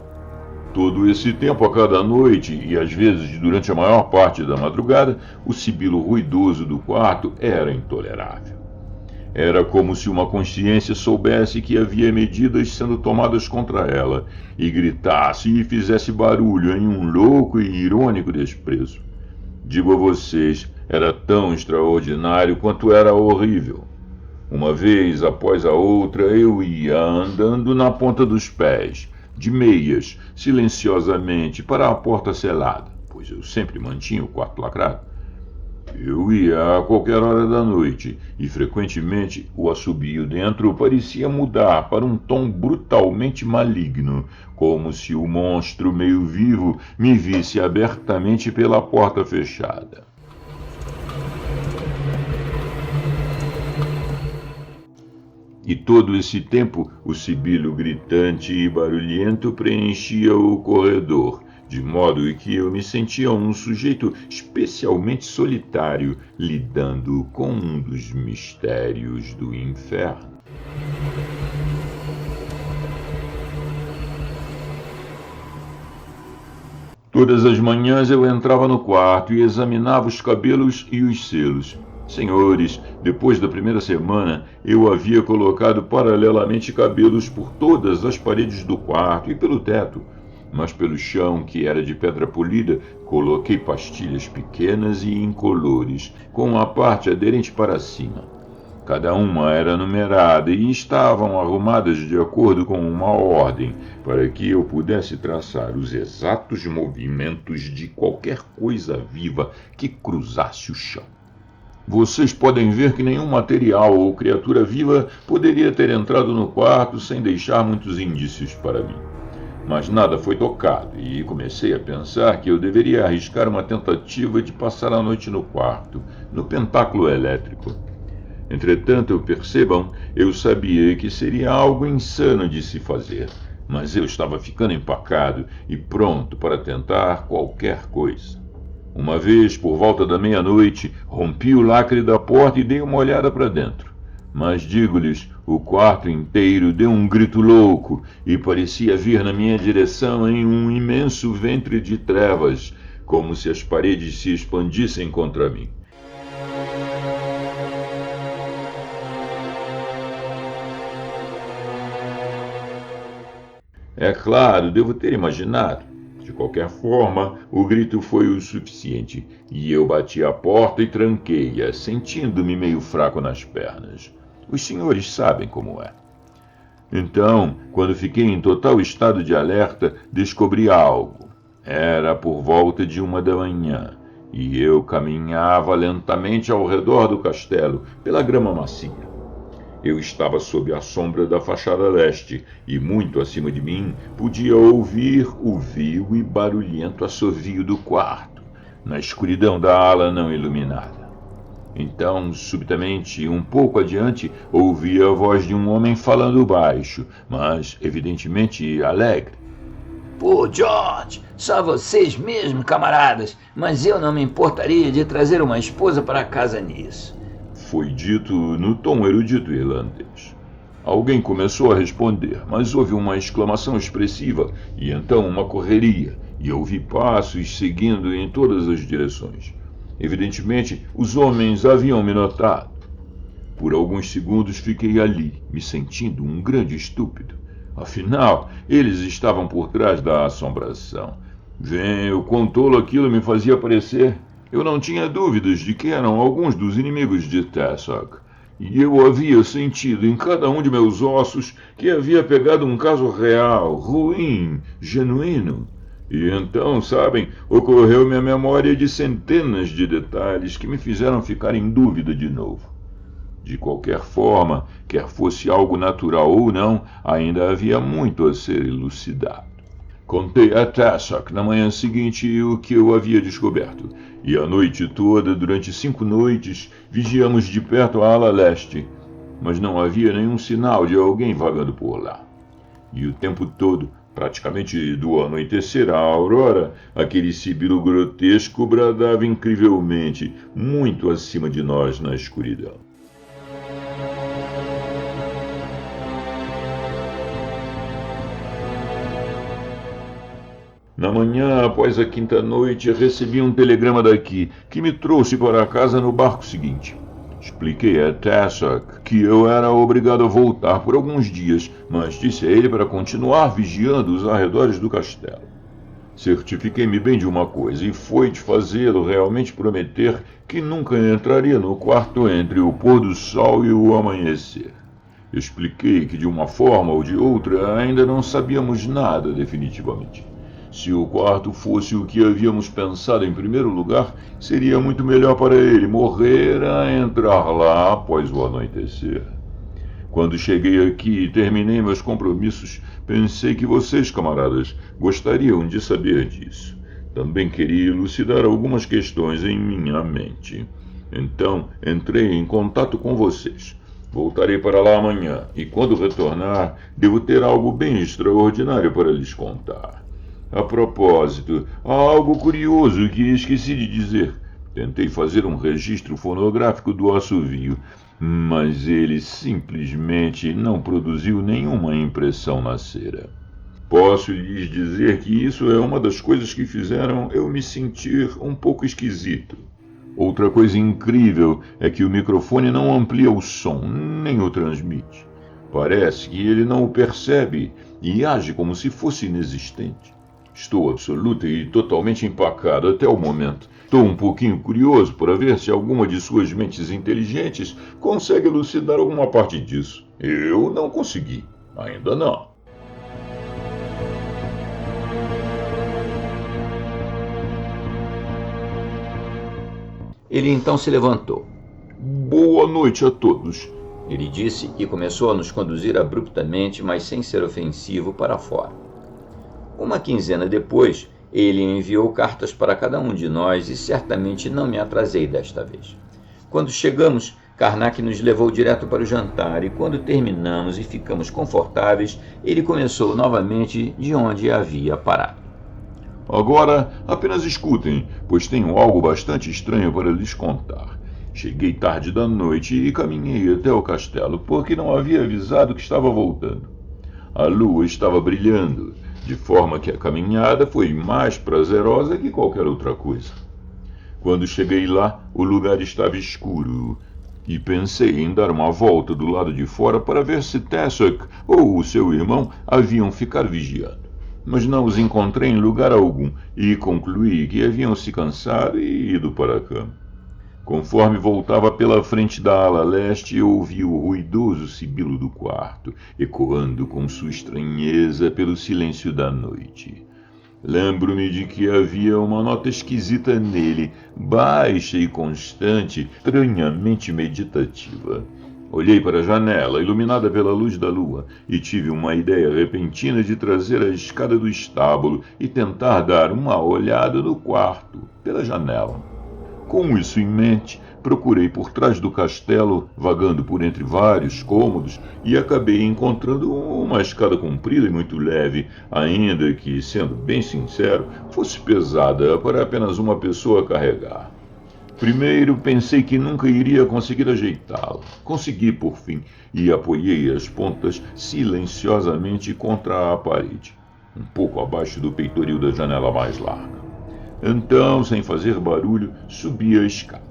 Todo esse tempo, a cada noite, e às vezes durante a maior parte da madrugada, o sibilo ruidoso do quarto era intolerável. Era como se uma consciência soubesse que havia medidas sendo tomadas contra ela, e gritasse e fizesse barulho em um louco e irônico desprezo. Digo a vocês, era tão extraordinário quanto era horrível. Uma vez após a outra, eu ia andando na ponta dos pés, de meias, silenciosamente, para a porta selada, pois eu sempre mantinha o quarto lacrado. Eu ia a qualquer hora da noite, e frequentemente o assobio dentro parecia mudar para um tom brutalmente maligno, como se o monstro meio-vivo me visse abertamente pela porta fechada. E todo esse tempo o sibilo gritante e barulhento preenchia o corredor, de modo que eu me sentia um sujeito especialmente solitário, lidando com um dos mistérios do inferno. Todas as manhãs eu entrava no quarto e examinava os cabelos e os selos. Senhores, depois da primeira semana, eu havia colocado paralelamente cabelos por todas as paredes do quarto e pelo teto. Mas pelo chão, que era de pedra polida, coloquei pastilhas pequenas e incolores, com a parte aderente para cima. Cada uma era numerada e estavam arrumadas de acordo com uma ordem, para que eu pudesse traçar os exatos movimentos de qualquer coisa viva que cruzasse o chão. Vocês podem ver que nenhum material ou criatura viva poderia ter entrado no quarto sem deixar muitos indícios para mim. Mas nada foi tocado e comecei a pensar que eu deveria arriscar uma tentativa de passar a noite no quarto, no pentáculo elétrico. Entretanto, percebam, eu sabia que seria algo insano de se fazer, mas eu estava ficando empacado e pronto para tentar qualquer coisa. Uma vez, por volta da meia-noite, rompi o lacre da porta e dei uma olhada para dentro. Mas digo-lhes, o quarto inteiro deu um grito louco e parecia vir na minha direção em um imenso ventre de trevas, como se as paredes se expandissem contra mim. É claro, devo ter imaginado. De qualquer forma, o grito foi o suficiente, e eu bati a porta e tranquei-a, sentindo-me meio fraco nas pernas. Os senhores sabem como é. Então, quando fiquei em total estado de alerta, descobri algo. Era por volta de 1 da manhã, e eu caminhava lentamente ao redor do castelo, pela grama macia. Eu estava sob a sombra da fachada leste, e muito acima de mim podia ouvir o vil e barulhento assovio do quarto, na escuridão da ala não iluminada. Então, subitamente, um pouco adiante, ouvi a voz de um homem falando baixo, mas evidentemente alegre. Pô, George, só vocês mesmo, camaradas, mas eu não me importaria de trazer uma esposa para casa nisso. Foi dito no tom erudito irlandês. Alguém começou a responder, mas houve uma exclamação expressiva e então uma correria, e ouvi passos seguindo em todas as direções. Evidentemente, os homens haviam me notado. Por alguns segundos fiquei ali, me sentindo um grande estúpido. Afinal, eles estavam por trás da assombração. O quão tolo aquilo me fazia parecer. Eu não tinha dúvidas de que eram alguns dos inimigos de Tassoc. e eu havia sentido em cada um de meus ossos que havia pegado um caso real, ruim, genuíno. E então, sabem, ocorreu-me a memória de centenas de detalhes que me fizeram ficar em dúvida de novo. De qualquer forma, quer fosse algo natural ou não, ainda havia muito a ser elucidado. Contei a Tassoc na manhã seguinte o que eu havia descoberto, e a noite toda, durante 5 noites, vigiamos de perto a ala leste, mas não havia nenhum sinal de alguém vagando por lá. E o tempo todo, praticamente do anoitecer à aurora, aquele sibilo grotesco bradava incrivelmente, muito acima de nós na escuridão. Na manhã, após a quinta noite, recebi um telegrama daqui, que me trouxe para casa no barco seguinte. Expliquei a Tassoc que eu era obrigado a voltar por alguns dias, mas disse a ele para continuar vigiando os arredores do castelo. Certifiquei-me bem de uma coisa, e foi de fazê-lo realmente prometer que nunca entraria no quarto entre o pôr do sol e o amanhecer. Expliquei que de uma forma ou de outra ainda não sabíamos nada definitivamente. Se o quarto fosse o que havíamos pensado em primeiro lugar, seria muito melhor para ele morrer a entrar lá após o anoitecer. Quando cheguei aqui e terminei meus compromissos, pensei que vocês, camaradas, gostariam de saber disso. Também queria elucidar algumas questões em minha mente. Então, entrei em contato com vocês. Voltarei para lá amanhã e, quando retornar, devo ter algo bem extraordinário para lhes contar. A propósito, há algo curioso que esqueci de dizer. Tentei fazer um registro fonográfico do assovio, mas ele simplesmente não produziu nenhuma impressão na cera. Posso lhes dizer que isso é uma das coisas que fizeram eu me sentir um pouco esquisito. Outra coisa incrível é que o microfone não amplia o som, nem o transmite. Parece que ele não o percebe e age como se fosse inexistente. Estou absoluta e totalmente empacado até o momento. Estou um pouquinho curioso para ver se alguma de suas mentes inteligentes consegue elucidar alguma parte disso. Eu não consegui. Ainda não. Ele então se levantou. Boa noite a todos, ele disse e começou a nos conduzir abruptamente, mas sem ser ofensivo, para fora. Uma quinzena depois, ele enviou cartas para cada um de nós e certamente não me atrasei desta vez. Quando chegamos, Karnak nos levou direto para o jantar e quando terminamos e ficamos confortáveis, ele começou novamente de onde havia parado. Agora, apenas escutem, pois tenho algo bastante estranho para lhes contar. Cheguei tarde da noite e caminhei até o castelo, porque não havia avisado que estava voltando. A lua estava brilhando, de forma que a caminhada foi mais prazerosa que qualquer outra coisa. Quando cheguei lá, o lugar estava escuro, e pensei em dar uma volta do lado de fora para ver se Tassoc ou o seu irmão haviam ficado vigiando. Mas não os encontrei em lugar algum, e concluí que haviam se cansado e ido para a cama. Conforme voltava pela frente da ala leste, eu ouvi o ruidoso sibilo do quarto, ecoando com sua estranheza pelo silêncio da noite. Lembro-me de que havia uma nota esquisita nele, baixa e constante, estranhamente meditativa. Olhei para a janela, iluminada pela luz da lua, e tive uma ideia repentina de trazer a escada do estábulo e tentar dar uma olhada no quarto, pela janela. Com isso em mente, procurei por trás do castelo, vagando por entre vários cômodos, e acabei encontrando uma escada comprida e muito leve, ainda que, sendo bem sincero, fosse pesada para apenas uma pessoa carregar. Primeiro pensei que nunca iria conseguir ajeitá-la. Consegui, por fim, e apoiei as pontas silenciosamente contra a parede, um pouco abaixo do peitoril da janela mais larga. Então, sem fazer barulho, subi a escada.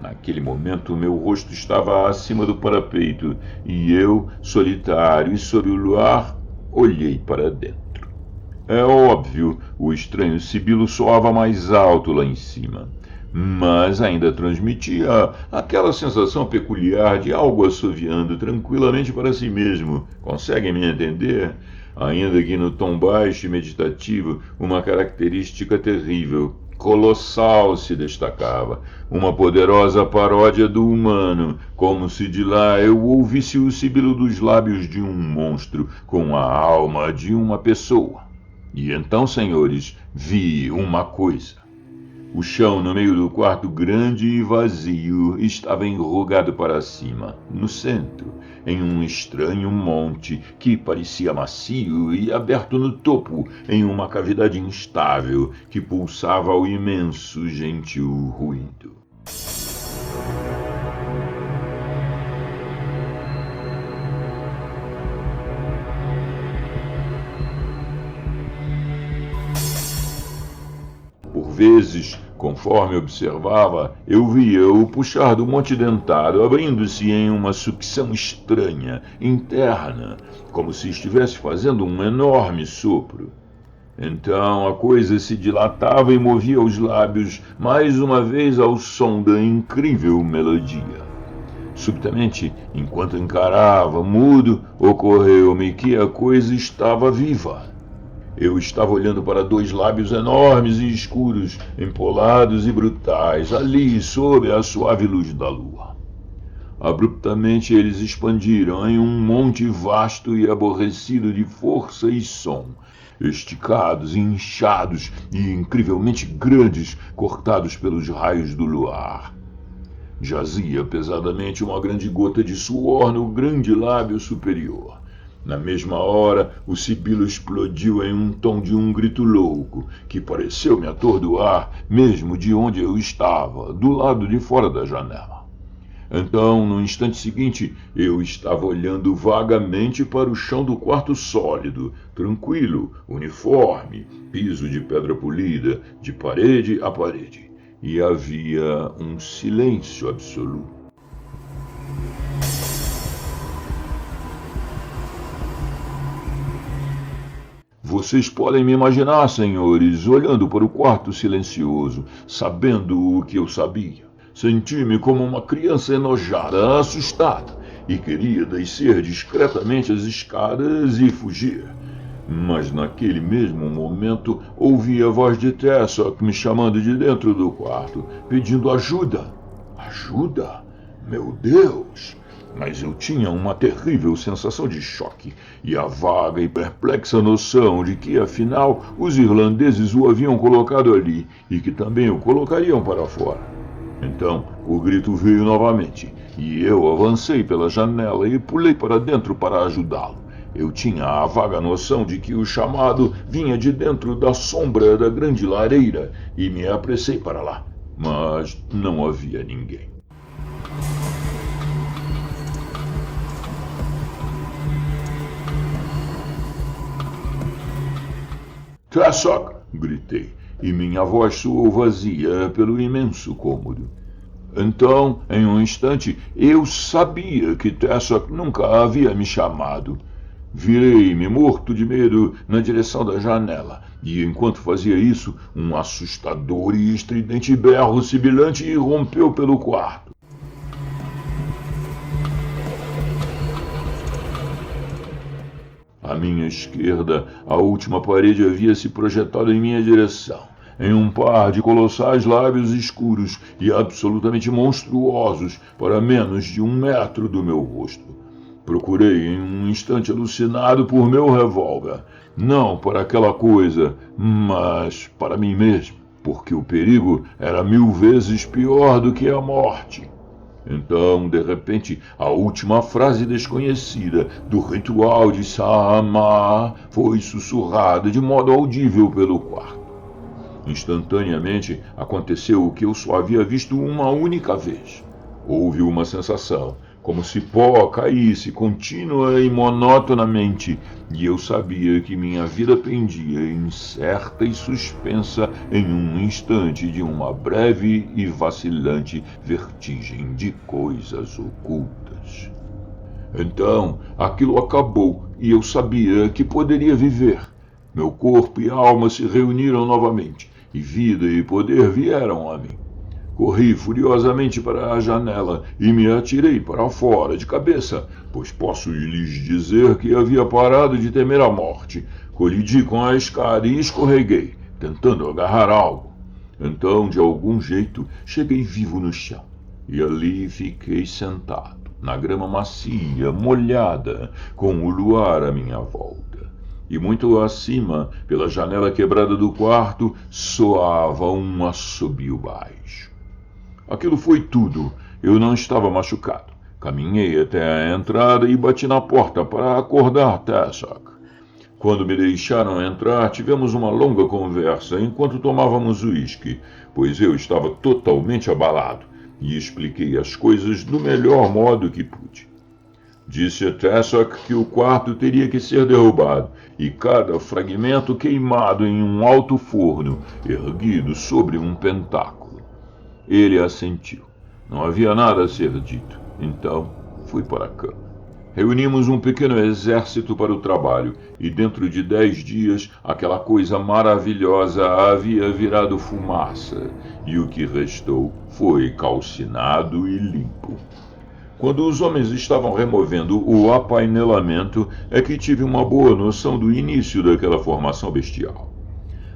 Naquele momento, meu rosto estava acima do parapeito e eu, solitário e sob o luar, olhei para dentro. É óbvio, o estranho sibilo soava mais alto lá em cima. mas ainda transmitia aquela sensação peculiar de algo assoviando tranquilamente para si mesmo. Conseguem me entender? Ainda que no tom baixo e meditativo, uma característica terrível, colossal se destacava, uma poderosa paródia do humano, como se de lá eu ouvisse o sibilo dos lábios de um monstro com a alma de uma pessoa. E então, senhores, vi uma coisa. O chão no meio do quarto grande e vazio estava enrugado para cima, no centro, em um estranho monte que parecia macio e aberto no topo em uma cavidade instável que pulsava ao imenso gentil ruído. Por vezes, conforme observava, eu via o puxar do monte dentado abrindo-se em uma sucção estranha, interna, como se estivesse fazendo um enorme sopro. Então a coisa se dilatava e movia os lábios mais uma vez ao som da incrível melodia. Subitamente, enquanto encarava, mudo, ocorreu-me que a coisa estava viva. Eu estava olhando para dois lábios enormes e escuros, empolados e brutais, ali sob a suave luz da lua. Abruptamente eles expandiram em um monte vasto e aborrecido de força e som, esticados e inchados e incrivelmente grandes, cortados pelos raios do luar. Jazia pesadamente uma grande gota de suor no grande lábio superior. Na mesma hora, o sibilo explodiu em um tom de um grito louco, que pareceu me atordoar, mesmo de onde eu estava, do lado de fora da janela. Então, no instante seguinte, eu estava olhando vagamente para o chão do quarto sólido, tranquilo, uniforme, piso de pedra polida, de parede a parede, e havia um silêncio absoluto. Vocês podem me imaginar, senhores, olhando para o quarto silencioso, sabendo o que eu sabia. Senti-me como uma criança enojada, assustada, e queria descer discretamente as escadas e fugir. Mas naquele mesmo momento ouvi a voz de Tessok me chamando de dentro do quarto, pedindo ajuda. Ajuda? Meu Deus! Mas eu tinha uma terrível sensação de choque e a vaga e perplexa noção de que, afinal, os irlandeses o haviam colocado ali e que também o colocariam para fora. Então, o grito veio novamente e eu avancei pela janela e pulei para dentro para ajudá-lo. Eu tinha a vaga noção de que o chamado vinha de dentro da sombra da grande lareira e me apressei para lá, mas não havia ninguém. Tessok! Gritei, e minha voz soou vazia pelo imenso cômodo. Então, em um instante, eu sabia que Tessok nunca havia me chamado. Virei-me morto de medo na direção da janela, e enquanto fazia isso, um assustador e estridente berro sibilante irrompeu pelo quarto. À minha esquerda, a última parede havia se projetado em minha direção, em um par de colossais lábios escuros e absolutamente monstruosos para menos de 1 metro do meu rosto. Procurei em um instante alucinado por meu revólver, não para aquela coisa, mas para mim mesmo, porque o perigo era 1000 vezes pior do que a morte. Então, de repente, a última frase desconhecida do ritual de Sama foi sussurrada de modo audível pelo quarto. Instantaneamente, aconteceu o que eu só havia visto uma única vez. Houve uma sensação, como se pó caísse contínua e monotonamente, e eu sabia que minha vida pendia incerta e suspensa em um instante de uma breve e vacilante vertigem de coisas ocultas. Então, aquilo acabou e eu sabia que poderia viver. Meu corpo e alma se reuniram novamente, e vida e poder vieram a mim. Corri furiosamente para a janela e me atirei para fora de cabeça, pois posso lhes dizer que havia parado de temer a morte. Colidi com a escada e escorreguei, tentando agarrar algo. Então, de algum jeito, cheguei vivo no chão. E ali fiquei sentado, na grama macia, molhada, com o luar à minha volta. E muito acima, pela janela quebrada do quarto, soava um assobio baixo. Aquilo foi tudo. Eu não estava machucado. Caminhei até a entrada e bati na porta para acordar Tassoc. Quando me deixaram entrar, tivemos uma longa conversa enquanto tomávamos uísque, pois eu estava totalmente abalado, e expliquei as coisas do melhor modo que pude. Disse a Tassoc que o quarto teria que ser derrubado e cada fragmento queimado em um alto forno, erguido sobre um pentáculo. Ele assentiu. Não havia nada a ser dito, então fui para a cama. Reunimos um pequeno exército para o trabalho, e dentro de 10 dias aquela coisa maravilhosa havia virado fumaça, e o que restou foi calcinado e limpo. Quando os homens estavam removendo o apainelamento, é que tive uma boa noção do início daquela formação bestial.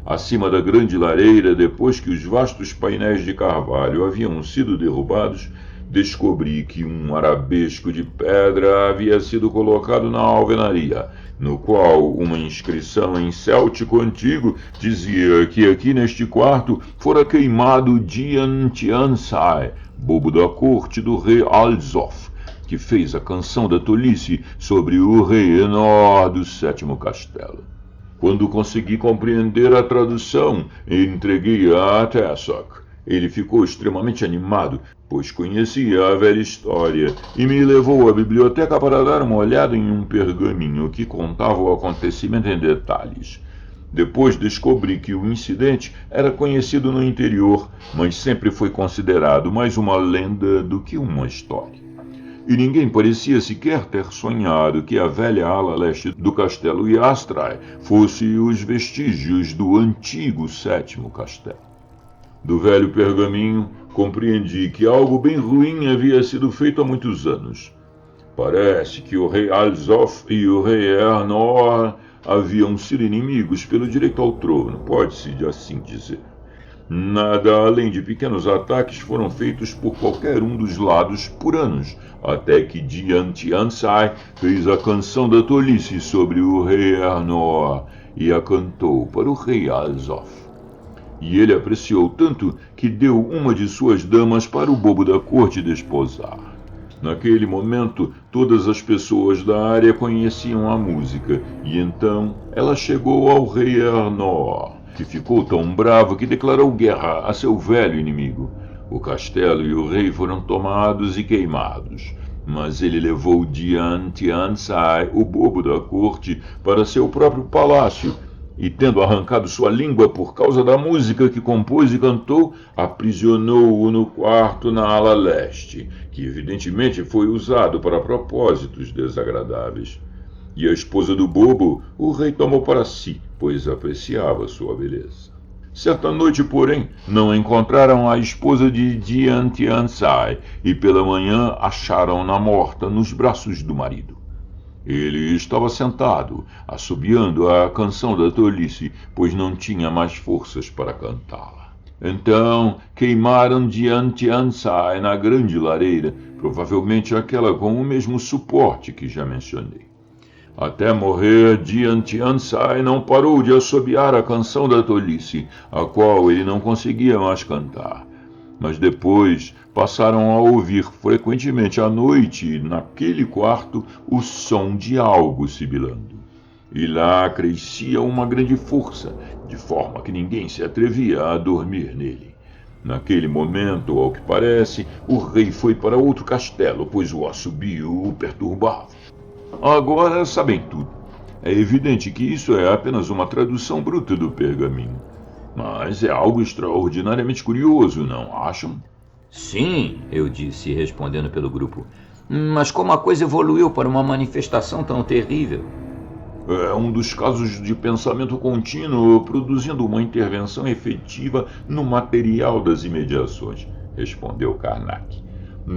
Acima da grande lareira, depois que os vastos painéis de carvalho haviam sido derrubados, descobri que um arabesco de pedra havia sido colocado na alvenaria, no qual uma inscrição em céltico antigo dizia que aqui neste quarto fora queimado Dian Tiansai, bobo da corte do rei Alzof, que fez a canção da tolice sobre o rei Enor do 7º castelo. Quando consegui compreender a tradução, entreguei-a a Tassoc. Ele ficou extremamente animado, pois conhecia a velha história, e me levou à biblioteca para dar uma olhada em um pergaminho que contava o acontecimento em detalhes. Depois descobri que o incidente era conhecido no interior, mas sempre foi considerado mais uma lenda do que uma história. E ninguém parecia sequer ter sonhado que a velha ala leste do castelo Yastrai fosse os vestígios do antigo 7º castelo. Do velho pergaminho, compreendi que algo bem ruim havia sido feito há muitos anos. Parece que o rei Alzof e o rei Ernor haviam sido inimigos pelo direito ao trono, pode-se assim dizer. Nada além de pequenos ataques foram feitos por qualquer um dos lados por anos, até que Dian Tiansai fez a canção da tolice sobre o rei Ernor e a cantou para o rei Alzof. E ele apreciou tanto que deu uma de suas damas para o bobo da corte desposar. Naquele momento, todas as pessoas da área conheciam a música, e então ela chegou ao rei Ernor, que ficou tão bravo que declarou guerra a seu velho inimigo. O castelo e o rei foram tomados e queimados, mas ele levou Dian Tiansai, o bobo da corte, para seu próprio palácio, e, tendo arrancado sua língua por causa da música que compôs e cantou, aprisionou-o no quarto na ala leste, que evidentemente foi usado para propósitos desagradáveis. E a esposa do bobo o rei tomou para si, pois apreciava sua beleza. Certa noite, porém, não encontraram a esposa de Dian Tiansai, e pela manhã acharam-na morta nos braços do marido. Ele estava sentado, assobiando a canção da tolice, pois não tinha mais forças para cantá-la. Então queimaram Dian Tiansai na grande lareira, provavelmente aquela com o mesmo suporte que já mencionei. Até morrer, Dian Tiansai não parou de assobiar a canção da tolice, a qual ele não conseguia mais cantar. Mas depois passaram a ouvir frequentemente à noite, naquele quarto, o som de algo sibilando. E lá crescia uma grande força, de forma que ninguém se atrevia a dormir nele. Naquele momento, ao que parece, o rei foi para outro castelo, pois o assobio o perturbava. Agora sabem tudo. É evidente que isso é apenas uma tradução bruta do pergaminho. Mas é algo extraordinariamente curioso, não acham? Sim, eu disse, respondendo pelo grupo. Mas como a coisa evoluiu para uma manifestação tão terrível? É um dos casos de pensamento contínuo produzindo uma intervenção efetiva no material das imediações. respondeu Karnak.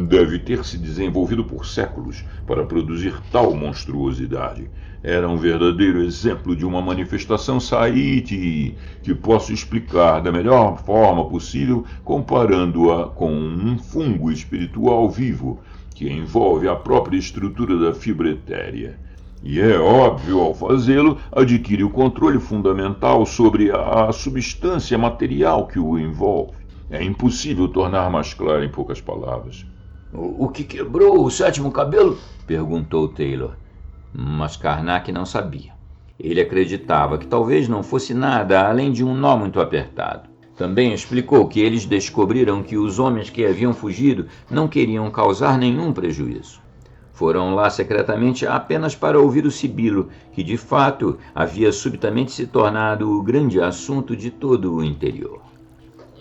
Deve ter se desenvolvido por séculos para produzir tal monstruosidade. Era um verdadeiro exemplo de uma manifestação Sai'ti, que posso explicar da melhor forma possível comparando-a com um fungo espiritual vivo, que envolve a própria estrutura da fibra etérea. E é óbvio, ao fazê-lo, adquire o controle fundamental sobre a substância material que o envolve. É impossível tornar mais claro em poucas palavras. O que quebrou o sétimo cabelo? Perguntou Taylor. Mas Karnak não sabia. Ele acreditava que talvez não fosse nada além de um nó muito apertado. Também explicou que eles descobriram que os homens que haviam fugido não queriam causar nenhum prejuízo. Foram lá secretamente apenas para ouvir o sibilo, que de fato havia subitamente se tornado o grande assunto de todo o interior.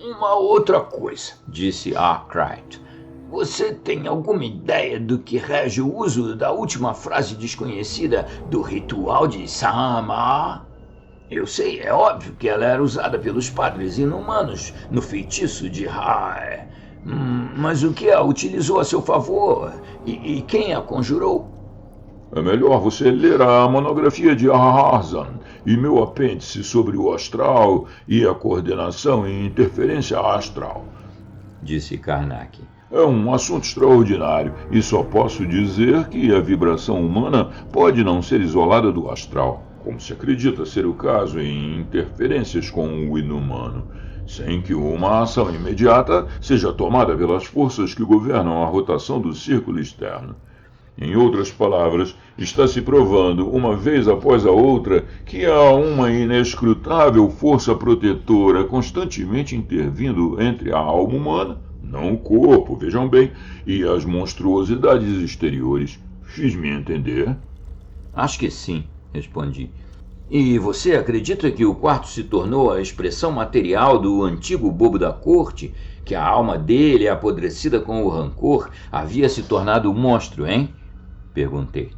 Uma outra coisa, disse Arkwright. Você tem alguma ideia do que rege o uso da última frase desconhecida do ritual de Sama? Eu sei, é óbvio que ela era usada pelos padres inumanos no feitiço de Hai. Mas o que a utilizou a seu favor? E quem a conjurou? É melhor você ler a monografia de Ahazan e meu apêndice sobre o astral e a coordenação e interferência astral, disse Karnak. É um assunto extraordinário e só posso dizer que a vibração humana pode não ser isolada do astral, como se acredita ser o caso em interferências com o inumano, sem que uma ação imediata seja tomada pelas forças que governam a rotação do círculo externo. Em outras palavras, está se provando, uma vez após a outra, que há uma inescrutável força protetora constantemente intervindo entre a alma humana, não o corpo, vejam bem, e as monstruosidades exteriores. Fiz-me entender? Acho que sim, respondi. E você acredita que o quarto se tornou a expressão material do antigo bobo da corte, que a alma dele, apodrecida com o rancor, havia se tornado um monstro, hein? Perguntei.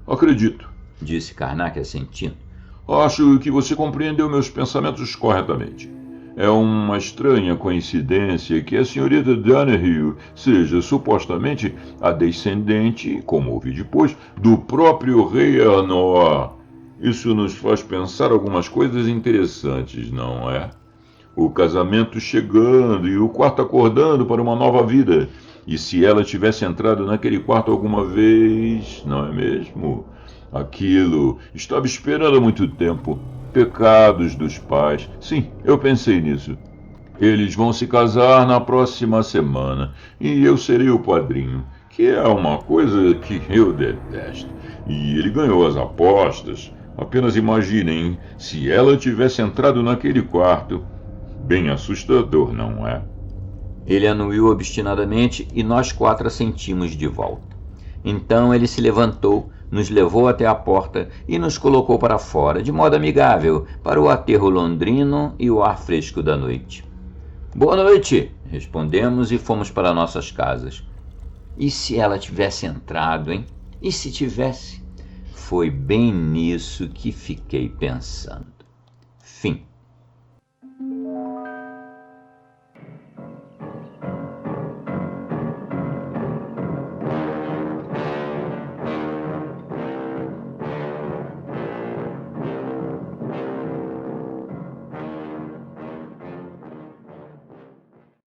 Acredito, disse Karnak assentindo. Acho que você compreendeu meus pensamentos corretamente. É uma estranha coincidência que a senhorita Donahue seja supostamente a descendente, como ouvi depois, do próprio rei Anoa. Isso nos faz pensar algumas coisas interessantes, não é? O casamento chegando e o quarto acordando para uma nova vida. E se ela tivesse entrado naquele quarto alguma vez, não é mesmo? Aquilo estava esperando há muito tempo. Pecados dos pais. Sim, eu pensei nisso. Eles vão se casar na próxima semana e eu serei o padrinho, que é uma coisa que eu detesto. E ele ganhou as apostas. Apenas imaginem se ela tivesse entrado naquele quarto. Bem assustador, não é? Ele anuiu obstinadamente e nós quatro assentimos de volta. Então ele se levantou, nos levou até a porta e nos colocou para fora, de modo amigável, para o aterro londrino e o ar fresco da noite. Boa noite, respondemos e fomos para nossas casas. E se ela tivesse entrado, hein? E se tivesse? Foi bem nisso que fiquei pensando. Fim.